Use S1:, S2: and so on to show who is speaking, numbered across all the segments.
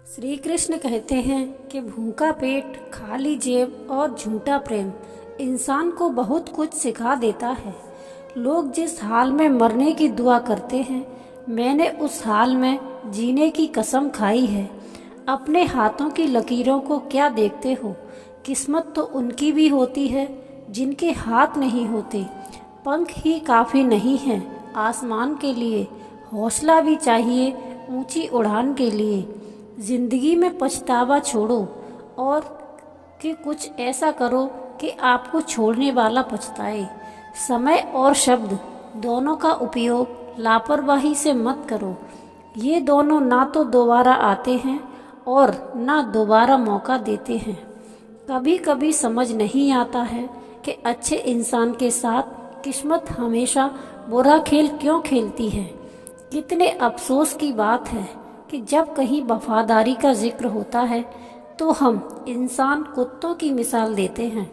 S1: श्री कृष्ण कहते हैं कि भूखा पेट, खाली जेब और झूठा प्रेम इंसान को बहुत कुछ सिखा देता है। लोग जिस हाल में मरने की दुआ करते हैं, मैंने उस हाल में जीने की कसम खाई है। अपने हाथों की लकीरों को क्या देखते हो? किस्मत तो उनकी भी होती है जिनके हाथ नहीं होते। पंख ही काफ़ी नहीं हैं आसमान के लिए, हौसला भी चाहिए ऊंची उड़ान के लिए। ज़िंदगी में पछतावा छोड़ो और कि कुछ ऐसा करो कि आपको छोड़ने वाला पछताए। समय और शब्द दोनों का उपयोग लापरवाही से मत करो। ये दोनों ना तो दोबारा आते हैं और ना दोबारा मौका देते हैं। कभी कभी समझ नहीं आता है कि अच्छे इंसान के साथ किस्मत हमेशा बुरा खेल क्यों खेलती है। कितने अफसोस की बात है कि जब कहीं वफादारी का जिक्र होता है तो हम इंसान कुत्तों की मिसाल देते हैं।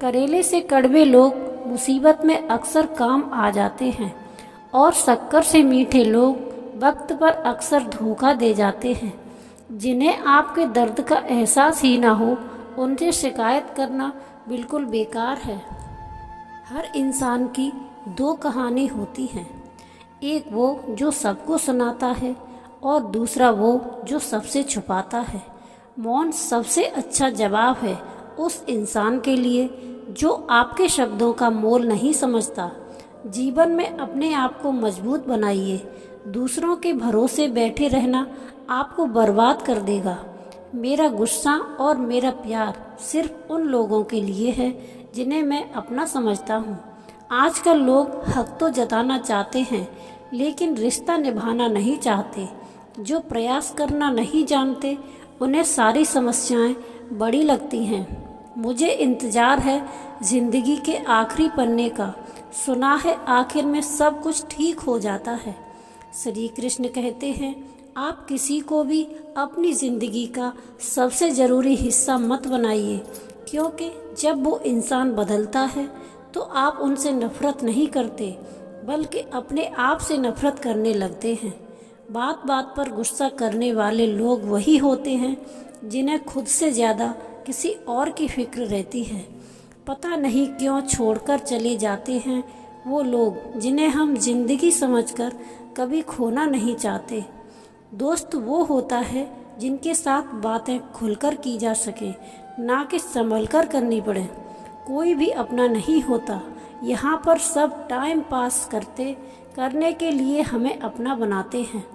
S1: करेले से कड़वे लोग मुसीबत में अक्सर काम आ जाते हैं और शक्कर से मीठे लोग वक्त पर अक्सर धोखा दे जाते हैं। जिन्हें आपके दर्द का एहसास ही ना हो, उनसे शिकायत करना बिल्कुल बेकार है। हर इंसान की दो कहानी होती हैं, एक वो जो सबको सुनाता है और दूसरा वो जो सबसे छुपाता है। मौन सबसे अच्छा जवाब है उस इंसान के लिए जो आपके शब्दों का मोल नहीं समझता। जीवन में अपने आप को मजबूत बनाइए। दूसरों के भरोसे बैठे रहना आपको बर्बाद कर देगा। मेरा गुस्सा और मेरा प्यार सिर्फ उन लोगों के लिए है जिन्हें मैं अपना समझता हूँ। आजकल लोग हक तो जताना चाहते हैं लेकिन रिश्ता निभाना नहीं चाहते। जो प्रयास करना नहीं जानते उन्हें सारी समस्याएं बड़ी लगती हैं। मुझे इंतज़ार है ज़िंदगी के आखिरी पन्ने का। सुना है आखिर में सब कुछ ठीक हो जाता है। श्री कृष्ण कहते हैं, आप किसी को भी अपनी ज़िंदगी का सबसे ज़रूरी हिस्सा मत बनाइए, क्योंकि जब वो इंसान बदलता है तो आप उनसे नफ़रत नहीं करते बल्कि अपने आप से नफ़रत करने लगते हैं। बात बात पर गुस्सा करने वाले लोग वही होते हैं जिन्हें खुद से ज़्यादा किसी और की फिक्र रहती है। पता नहीं क्यों छोड़कर चले जाते हैं वो लोग जिन्हें हम जिंदगी समझकर कभी खोना नहीं चाहते। दोस्त वो होता है जिनके साथ बातें खुलकर की जा सके, ना कि संभल कर करनी पड़े। कोई भी अपना नहीं होता। यहाँ पर सब टाइम पास करने के लिए हमें अपना बनाते हैं।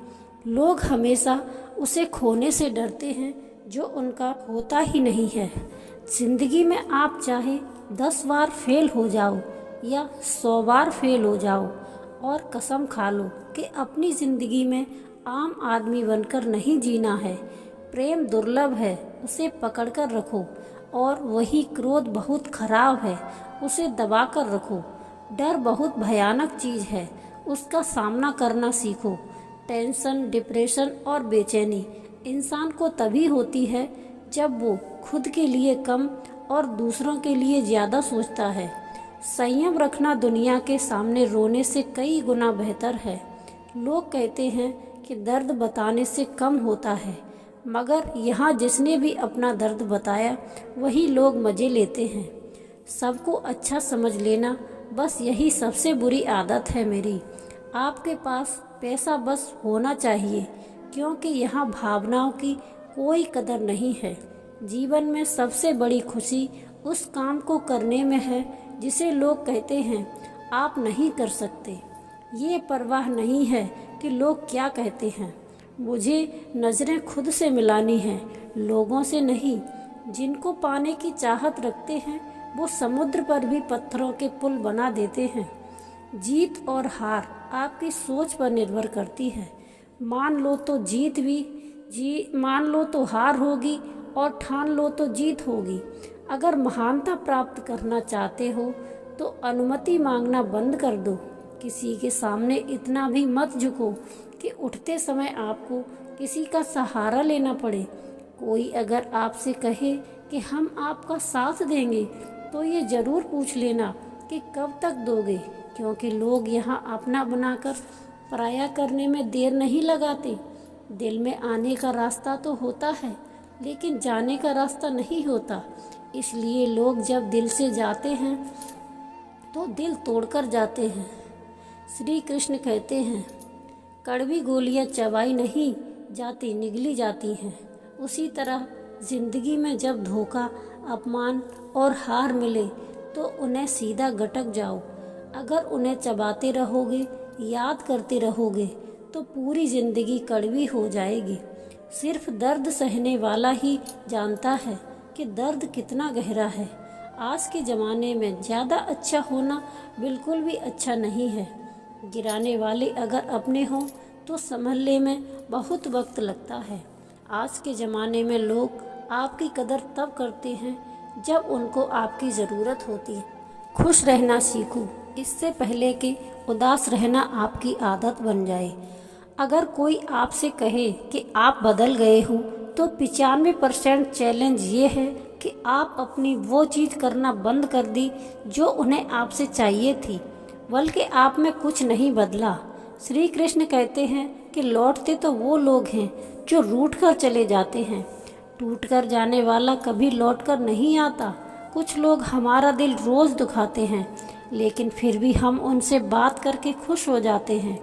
S1: लोग हमेशा उसे खोने से डरते हैं जो उनका होता ही नहीं है। जिंदगी में आप चाहे 10 बार फेल हो जाओ या 100 बार फेल हो जाओ, और कसम खा लो कि अपनी ज़िंदगी में आम आदमी बनकर नहीं जीना है। प्रेम दुर्लभ है, उसे पकड़ कर रखो, और वही क्रोध बहुत खराब है, उसे दबा कर रखो। डर बहुत भयानक चीज़ है, उसका सामना करना सीखो। टेंशन, डिप्रेशन और बेचैनी इंसान को तभी होती है जब वो खुद के लिए कम और दूसरों के लिए ज़्यादा सोचता है। संयम रखना दुनिया के सामने रोने से कई गुना बेहतर है। लोग कहते हैं कि दर्द बताने से कम होता है, मगर यहाँ जिसने भी अपना दर्द बताया वही लोग मज़े लेते हैं। सबको अच्छा समझ लेना, बस यही सबसे बुरी आदत है मेरी। आपके पास पैसा बस होना चाहिए, क्योंकि यहाँ भावनाओं की कोई कदर नहीं है। जीवन में सबसे बड़ी खुशी उस काम को करने में है जिसे लोग कहते हैं आप नहीं कर सकते। ये परवाह नहीं है कि लोग क्या कहते हैं। मुझे नज़रें खुद से मिलानी हैं, लोगों से नहीं। जिनको पाने की चाहत रखते हैं वो समुद्र पर भी पत्थरों के पुल बना देते हैं। जीत और हार आपकी सोच पर निर्भर करती है। मान लो तो हार होगी, और ठान लो तो जीत होगी। अगर महानता प्राप्त करना चाहते हो तो अनुमति मांगना बंद कर दो। किसी के सामने इतना भी मत झुको कि उठते समय आपको किसी का सहारा लेना पड़े। कोई अगर आपसे कहे कि हम आपका साथ देंगे तो ये ज़रूर पूछ लेना कि कब तक दोगे, क्योंकि लोग यहाँ अपना बनाकर पराया करने में देर नहीं लगाते। दिल में आने का रास्ता तो होता है, लेकिन जाने का रास्ता नहीं होता। इसलिए लोग जब दिल से जाते हैं तो दिल तोड़कर जाते हैं। श्री कृष्ण कहते हैं, कड़वी गोलियां चबाई नहीं जाती, निगली जाती हैं। उसी तरह जिंदगी में जब धोखा, अपमान और हार मिले तो उन्हें सीधा गटक जाओ। अगर उन्हें चबाते रहोगे, याद करते रहोगे, तो पूरी जिंदगी कड़वी हो जाएगी। सिर्फ दर्द सहने वाला ही जानता है कि दर्द कितना गहरा है। आज के ज़माने में ज़्यादा अच्छा होना बिल्कुल भी अच्छा नहीं है। गिराने वाले अगर अपने हों तो संभलने में बहुत वक्त लगता है। आज के ज़माने में लोग आपकी कदर तब करते हैं जब उनको आपकी ज़रूरत होती है। खुश रहना सीखो, इससे पहले कि उदास रहना आपकी आदत बन जाए। अगर कोई आपसे कहे कि आप बदल गए हो, तो 95% चैलेंज ये है कि आप अपनी वो चीज़ करना बंद कर दी जो उन्हें आपसे चाहिए थी, बल्कि आप में कुछ नहीं बदला। श्री कृष्ण कहते हैं कि लौटते तो वो लोग हैं जो रूठ कर चले जाते हैं। टूट कर जाने वाला कभी लौट कर नहीं आता। कुछ लोग हमारा दिल रोज़ दुखाते हैं, लेकिन फिर भी हम उनसे बात करके खुश हो जाते हैं।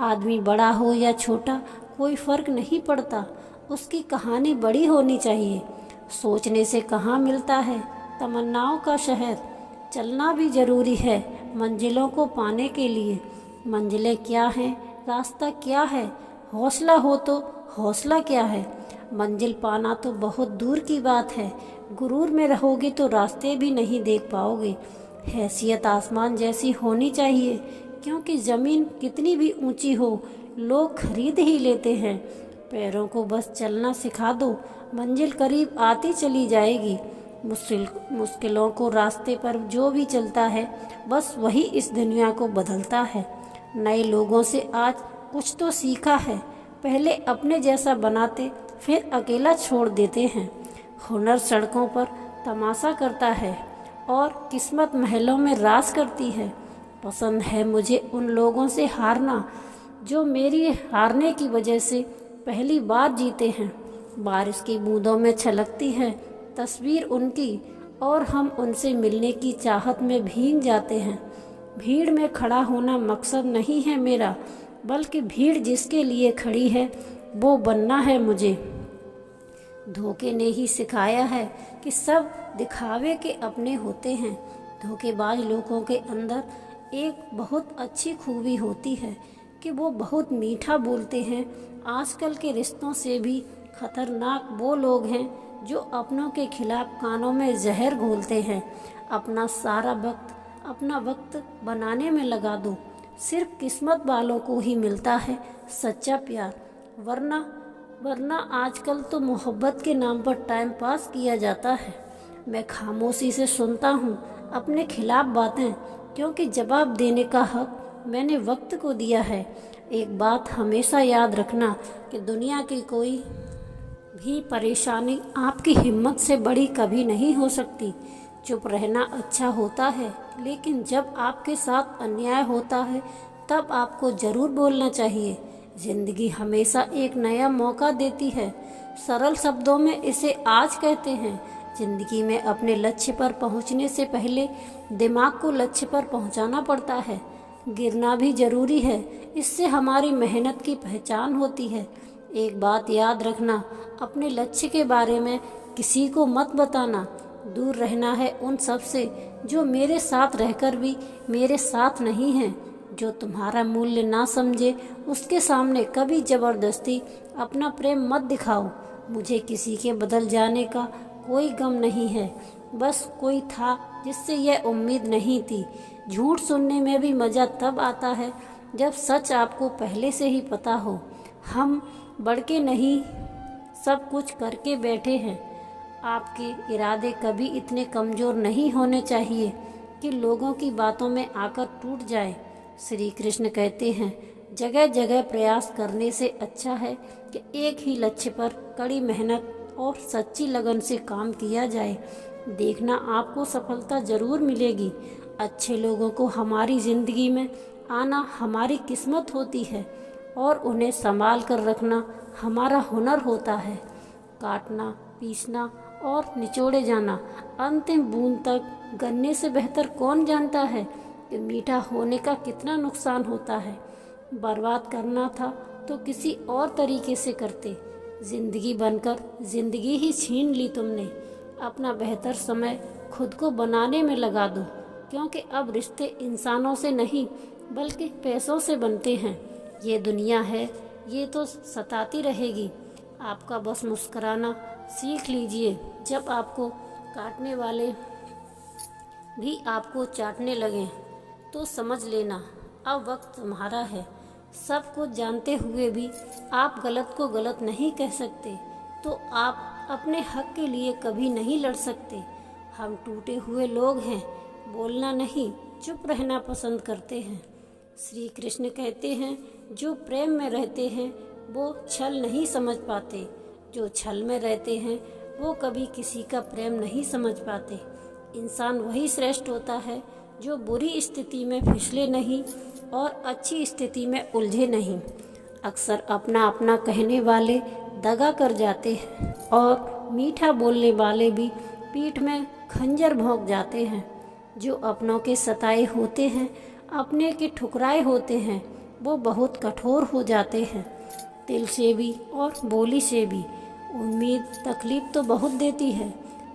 S1: आदमी बड़ा हो या छोटा, कोई फ़र्क नहीं पड़ता, उसकी कहानी बड़ी होनी चाहिए। सोचने से कहाँ मिलता है तमन्नाओं का शहर। चलना भी ज़रूरी है मंजिलों को पाने के लिए। मंजिलें क्या हैं, रास्ता क्या है, हौसला हो तो हौसला क्या है। मंजिल पाना तो बहुत दूर की बात है। गुरूर में रहोगे तो रास्ते भी नहीं देख पाओगे। हैसियत आसमान जैसी होनी चाहिए, क्योंकि ज़मीन कितनी भी ऊंची हो, लोग खरीद ही लेते हैं। पैरों को बस चलना सिखा दो, मंजिल करीब आती चली जाएगी। मुश्किलों को रास्ते पर जो भी चलता है, बस वही इस दुनिया को बदलता है। नए लोगों से आज कुछ तो सीखा है। पहले अपने जैसा बनाते, फिर अकेला छोड़ देते हैं। हुनर सड़कों पर तमाशा करता है और किस्मत महलों में राज करती है। पसंद है मुझे उन लोगों से हारना जो मेरी हारने की वजह से पहली बार जीते हैं। बारिश की बूंदों में छलकती है तस्वीर उनकी, और हम उनसे मिलने की चाहत में भीग जाते हैं। भीड़ में खड़ा होना मकसद नहीं है मेरा, बल्कि भीड़ जिसके लिए खड़ी है वो बनना है मुझे। धोखे ने ही सिखाया है कि सब दिखावे के अपने होते हैं। धोखेबाज लोगों के अंदर एक बहुत अच्छी खूबी होती है कि वो बहुत मीठा बोलते हैं। आजकल के रिश्तों से भी खतरनाक वो लोग हैं जो अपनों के खिलाफ कानों में जहर घोलते हैं। अपना सारा वक्त बनाने में लगा दो। सिर्फ किस्मत वालों को ही मिलता है सच्चा प्यार, वरना आजकल तो मोहब्बत के नाम पर टाइम पास किया जाता है। मैं खामोशी से सुनता हूँ अपने खिलाफ बातें, क्योंकि जवाब देने का हक मैंने वक्त को दिया है। एक बात हमेशा याद रखना कि दुनिया की कोई भी परेशानी आपकी हिम्मत से बड़ी कभी नहीं हो सकती। चुप रहना अच्छा होता है, लेकिन जब आपके साथ अन्याय होता है तब आपको ज़रूर बोलना चाहिए। ज़िंदगी हमेशा एक नया मौका देती है। सरल शब्दों में इसे आज कहते हैं। ज़िंदगी में अपने लक्ष्य पर पहुंचने से पहले दिमाग को लक्ष्य पर पहुंचाना पड़ता है। गिरना भी ज़रूरी है, इससे हमारी मेहनत की पहचान होती है। एक बात याद रखना, अपने लक्ष्य के बारे में किसी को मत बताना। दूर रहना है उन सब से जो मेरे साथ रहकर भी मेरे साथ नहीं हैं। जो तुम्हारा मूल्य ना समझे उसके सामने कभी ज़बरदस्ती अपना प्रेम मत दिखाओ। मुझे किसी के बदल जाने का कोई गम नहीं है, बस कोई था जिससे यह उम्मीद नहीं थी। झूठ सुनने में भी मज़ा तब आता है जब सच आपको पहले से ही पता हो। हम बढ़ के नहीं, सब कुछ करके बैठे हैं। आपके इरादे कभी इतने कमज़ोर नहीं होने चाहिए कि लोगों की बातों में आकर टूट जाए। श्री कृष्ण कहते हैं, जगह जगह प्रयास करने से अच्छा है कि एक ही लक्ष्य पर कड़ी मेहनत और सच्ची लगन से काम किया जाए। देखना, आपको सफलता ज़रूर मिलेगी। अच्छे लोगों को हमारी ज़िंदगी में आना हमारी किस्मत होती है। और उन्हें संभाल कर रखना हमारा हुनर होता है। काटना, पीसना और निचोड़े जाना अंतिम बूंद तक गन्ने से बेहतर कौन जानता है कि मीठा होने का कितना नुकसान होता है। बर्बाद करना था तो किसी और तरीके से करते। जिंदगी बनकर जिंदगी ही छीन ली तुमने। अपना बेहतर समय खुद को बनाने में लगा दो, क्योंकि अब रिश्ते इंसानों से नहीं बल्कि पैसों से बनते हैं। ये दुनिया है, ये तो सताती रहेगी। आपका बस मुस्कुराना सीख लीजिए। जब आपको काटने वाले भी आपको चाटने लगें तो समझ लेना अब वक्त तुम्हारा है। सब कुछ जानते हुए भी आप गलत को गलत नहीं कह सकते तो आप अपने हक के लिए कभी नहीं लड़ सकते। हम टूटे हुए लोग हैं, बोलना नहीं चुप रहना पसंद करते हैं। श्री कृष्ण कहते हैं, जो प्रेम में रहते हैं वो छल नहीं समझ पाते, जो छल में रहते हैं वो कभी किसी का प्रेम नहीं समझ पाते। इंसान वही श्रेष्ठ होता है जो बुरी स्थिति में फिसले नहीं और अच्छी स्थिति में उलझे नहीं। अक्सर अपना अपना कहने वाले दगा कर जाते हैं और मीठा बोलने वाले भी पीठ में खंजर भोंक जाते हैं। जो अपनों के सताए होते हैं, अपने के ठुकराए होते हैं, वो बहुत कठोर हो जाते हैं। दिल से भी और बोली से भी। उम्मीद तकलीफ तो बहुत देती है,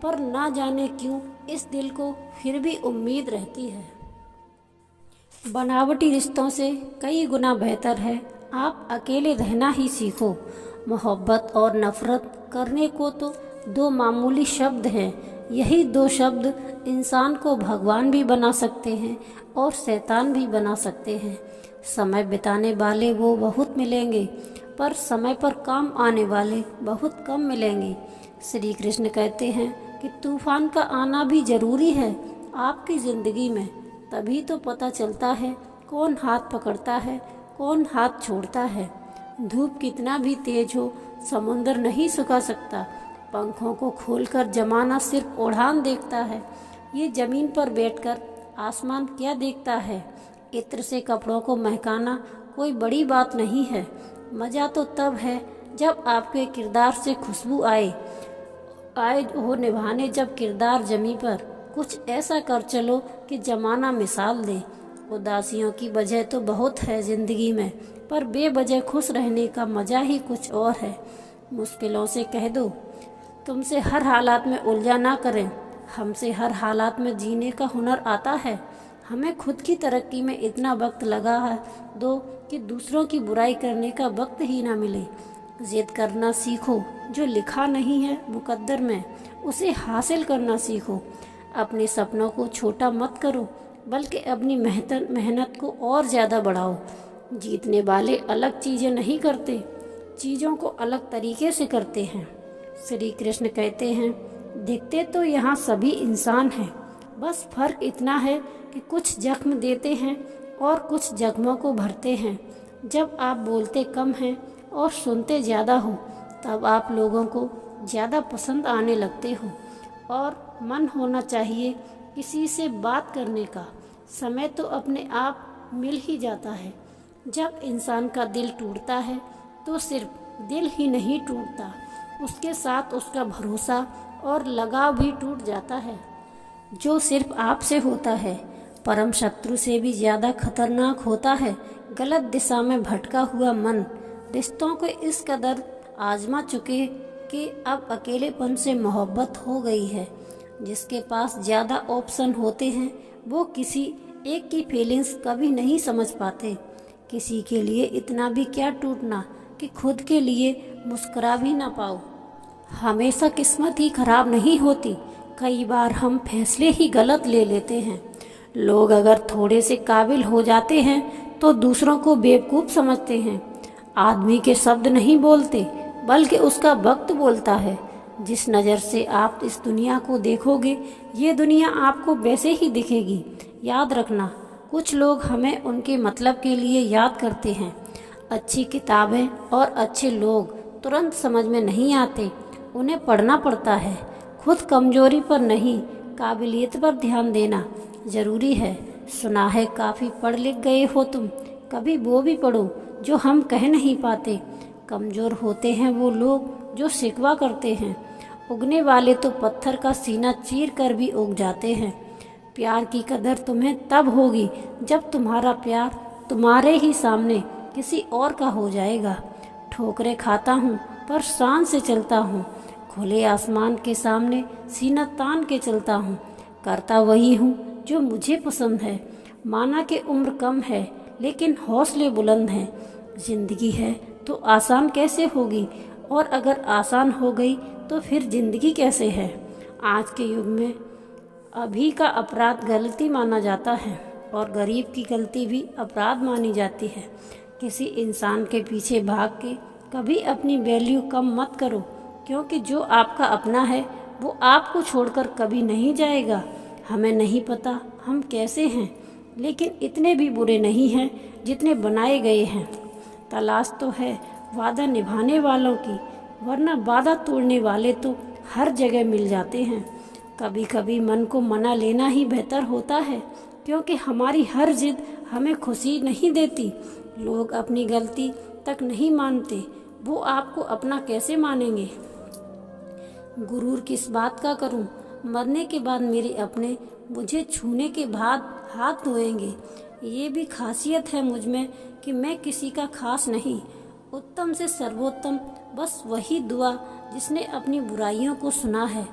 S1: पर ना जाने क्यों इस दिल को फिर भी उम्मीद रहती है। बनावटी रिश्तों से कई गुना बेहतर है आप अकेले रहना ही सीखो। मोहब्बत और नफ़रत करने को तो दो मामूली शब्द हैं। यही दो शब्द इंसान को भगवान भी बना सकते हैं और शैतान भी बना सकते हैं। समय बिताने वाले वो बहुत मिलेंगे, पर समय पर काम आने वाले बहुत कम मिलेंगे। श्री कृष्ण कहते हैं कि तूफान का आना भी ज़रूरी है आपकी ज़िंदगी में। तभी तो पता चलता है कौन हाथ पकड़ता है, कौन हाथ छोड़ता है। धूप कितना भी तेज हो, समुंदर नहीं सुखा सकता। पंखों को खोलकर जमाना सिर्फ उड़ान देखता है। ये ज़मीन पर बैठकर आसमान क्या देखता है। इत्र से कपड़ों को महकाना कोई बड़ी बात नहीं है। मज़ा तो तब है जब आपके किरदार से खुशबू आए हो निभाने। जब किरदार जमी पर कुछ ऐसा कर चलो कि ज़माना मिसाल दे। उदासियों की वजह तो बहुत है ज़िंदगी में, पर बेवजह खुश रहने का मज़ा ही कुछ और है। मुश्किलों से कह दो तुमसे हर हालात में उलझा ना करें। हमसे हर हालात में जीने का हुनर आता है। हमें खुद की तरक्की में इतना वक्त लगा है दो कि दूसरों की बुराई करने का वक्त ही ना मिले। जिद करना सीखो। जो लिखा नहीं है मुकद्दर में, उसे हासिल करना सीखो। अपने सपनों को छोटा मत करो, बल्कि अपनी मेहनत को और ज़्यादा बढ़ाओ। जीतने वाले अलग चीज़ें नहीं करते, चीज़ों को अलग तरीके से करते हैं। श्री कृष्ण कहते हैं, दिखते तो यहाँ सभी इंसान हैं, बस फ़र्क इतना है कि कुछ जख्म देते हैं और कुछ जख्मों को भरते हैं। जब आप बोलते कम हैं और सुनते ज़्यादा हो, तब आप लोगों को ज़्यादा पसंद आने लगते हो। और मन होना चाहिए किसी से बात करने का। समय तो अपने आप मिल ही जाता है। जब इंसान का दिल टूटता है तो सिर्फ दिल ही नहीं टूटता, उसके साथ उसका भरोसा और लगाव भी टूट जाता है, जो सिर्फ आपसे होता है। परम शत्रु से भी ज़्यादा खतरनाक होता है गलत दिशा में भटका हुआ मन। रिश्तों को इस कदर आजमा चुके कि अब अकेलेपन से मोहब्बत हो गई है। जिसके पास ज़्यादा ऑप्शन होते हैं वो किसी एक की फीलिंग्स कभी नहीं समझ पाते। किसी के लिए इतना भी क्या टूटना कि खुद के लिए मुस्कुरा भी ना पाओ। हमेशा किस्मत ही खराब नहीं होती, कई बार हम फैसले ही गलत ले लेते हैं। लोग अगर थोड़े से काबिल हो जाते हैं तो दूसरों को बेवकूफ़ समझते हैं। आदमी के शब्द नहीं बोलते, बल्कि उसका वक्त बोलता है। जिस नज़र से आप इस दुनिया को देखोगे, ये दुनिया आपको वैसे ही दिखेगी। याद रखना, कुछ लोग हमें उनके मतलब के लिए याद करते हैं। अच्छी किताबें और अच्छे लोग तुरंत समझ में नहीं आते, उन्हें पढ़ना पड़ता है। खुद कमजोरी पर नहीं, काबिलियत पर ध्यान देना ज़रूरी है। सुना है काफ़ी पढ़ लिख गए हो तुम, कभी वो भी पढ़ो जो हम कह नहीं पाते। कमज़ोर होते हैं वो लोग जो शिकवा करते हैं। उगने वाले तो पत्थर का सीना चीर कर भी उग जाते हैं। प्यार की कदर तुम्हें तब होगी जब तुम्हारा प्यार तुम्हारे ही सामने किसी और का हो जाएगा। ठोकरें खाता हूँ पर शान से चलता हूँ। खुले आसमान के सामने सीना तान के चलता हूँ। करता वही हूँ जो मुझे पसंद है। माना कि उम्र कम है लेकिन हौसले बुलंद हैं। जिंदगी है तो आसान कैसे होगी, और अगर आसान हो गई तो फिर जिंदगी कैसे है। आज के युग में अभी का अपराध गलती माना जाता है और गरीब की गलती भी अपराध मानी जाती है। किसी इंसान के पीछे भाग के कभी अपनी वैल्यू कम मत करो, क्योंकि जो आपका अपना है वो आपको छोड़कर कभी नहीं जाएगा। हमें नहीं पता हम कैसे हैं, लेकिन इतने भी बुरे नहीं हैं जितने बनाए गए हैं। तलाश तो है वादा निभाने वालों की, वरना वादा तोड़ने वाले तो हर जगह मिल जाते हैं। कभी कभी मन को मना लेना ही बेहतर होता है, क्योंकि हमारी हर जिद हमें खुशी नहीं देती। लोग अपनी गलती तक नहीं मानते, वो आपको अपना कैसे मानेंगे। गुरूर किस बात का करूं, मरने के बाद मेरे अपने मुझे छूने के बाद हाथ धोएंगे। ये भी खासियत है मुझ में कि मैं किसी का खास नहीं। उत्तम से सर्वोत्तम बस वही दुआ जिसने अपनी बुराइयों को सुना है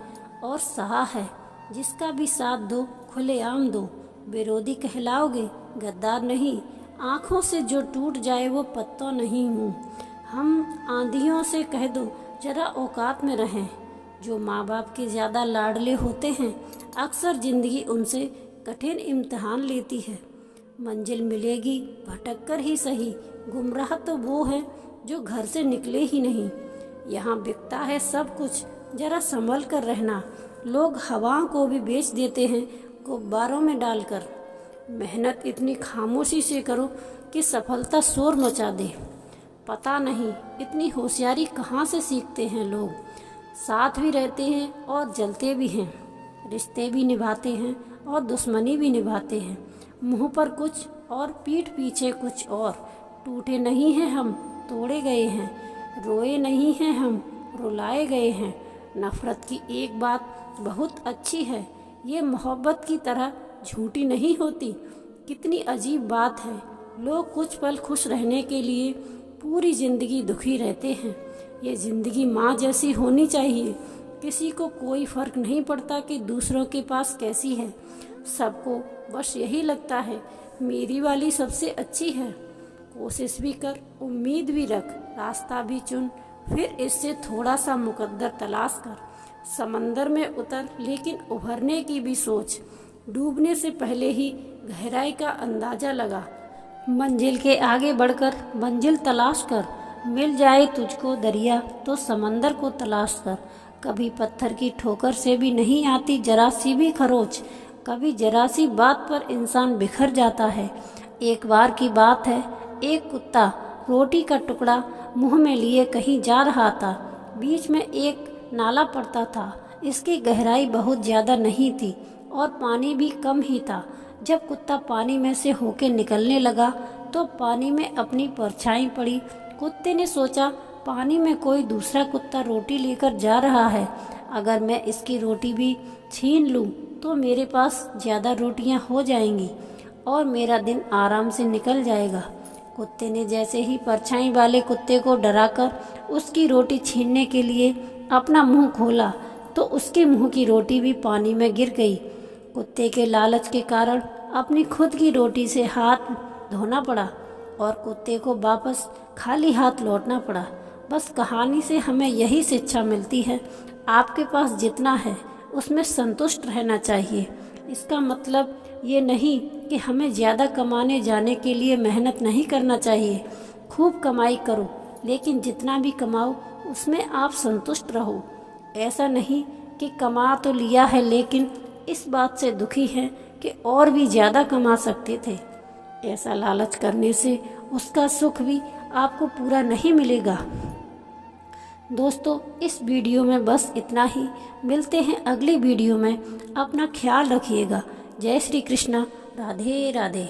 S1: और सहा है। जिसका भी साथ दो खुलेआम दो, विरोधी कहलाओगे गद्दार नहीं। आँखों से जो टूट जाए वो पत्तों नहीं हूँ। हम आंधियों से कह दो जरा औकात में रहें। जो माँ बाप के ज़्यादा लाडले होते हैं, अक्सर ज़िंदगी उनसे कठिन इम्तिहान लेती है। मंजिल मिलेगी भटक कर ही सही, गुमराह तो वो है जो घर से निकले ही नहीं। यहाँ बिकता है सब कुछ, जरा संभल कर रहना। लोग हवाओं को भी बेच देते हैं गुब्बारों में डालकर। मेहनत इतनी खामोशी से करो कि सफलता शोर मचा दे। पता नहीं इतनी होशियारी कहाँ से सीखते हैं लोग। साथ भी रहते हैं और जलते भी हैं, रिश्ते भी निभाते हैं और दुश्मनी भी निभाते हैं। मुंह पर कुछ और पीठ पीछे कुछ और। टूटे नहीं हैं हम, तोड़े गए हैं। रोए नहीं हैं हम, रुलाए गए हैं। नफ़रत की एक बात बहुत अच्छी है, ये मोहब्बत की तरह झूठी नहीं होती। कितनी अजीब बात है, लोग कुछ पल खुश रहने के लिए पूरी ज़िंदगी दुखी रहते हैं। ये ज़िंदगी माँ जैसी होनी चाहिए। किसी को कोई फ़र्क नहीं पड़ता कि दूसरों के पास कैसी है। सबको बस यही लगता है मेरी वाली सबसे अच्छी है। कोशिश भी कर, उम्मीद भी रख, रास्ता भी चुन, फिर इससे थोड़ा सा मुकद्दर तलाश कर। समंदर में उतर लेकिन उभरने की भी सोच। डूबने से पहले ही गहराई का अंदाज़ा लगा। मंजिल के आगे बढ़कर मंजिल तलाश कर। मिल जाए तुझको दरिया तो समंदर को तलाश कर। कभी पत्थर की ठोकर से भी नहीं आती जरा सी भी खरोच। कभी जरा सी बात पर इंसान बिखर जाता है। एक बार की बात है, एक कुत्ता रोटी का टुकड़ा मुंह में लिए कहीं जा रहा था। बीच में एक नाला पड़ता था। इसकी गहराई बहुत ज़्यादा नहीं थी और पानी भी कम ही था। जब कुत्ता पानी में से होके निकलने लगा तो पानी में अपनी परछाई पड़ी। कुत्ते ने सोचा पानी में कोई दूसरा कुत्ता रोटी लेकर जा रहा है, अगर मैं इसकी रोटी भी छीन लूँ तो मेरे पास ज़्यादा रोटियाँ हो जाएंगी और मेरा दिन आराम से निकल जाएगा। कुत्ते ने जैसे ही परछाई वाले कुत्ते को डराकर उसकी रोटी छीनने के लिए अपना मुंह खोला तो उसके मुंह की रोटी भी पानी में गिर गई। कुत्ते के लालच के कारण अपनी खुद की रोटी से हाथ धोना पड़ा और कुत्ते को वापस खाली हाथ लौटना पड़ा। बस कहानी से हमें यही शिक्षा मिलती है, आपके पास जितना है उसमें संतुष्ट रहना चाहिए। इसका मतलब ये नहीं कि हमें ज़्यादा कमाने जाने के लिए मेहनत नहीं करना चाहिए। खूब कमाई करो, लेकिन जितना भी कमाओ उसमें आप संतुष्ट रहो। ऐसा नहीं कि कमा तो लिया है लेकिन इस बात से दुखी है कि और भी ज़्यादा कमा सकते थे। ऐसा लालच करने से उसका सुख भी आपको पूरा नहीं मिलेगा। दोस्तों, इस वीडियो में बस इतना ही। मिलते हैं अगली वीडियो में। अपना ख्याल रखिएगा। जय श्री कृष्णा। राधे राधे।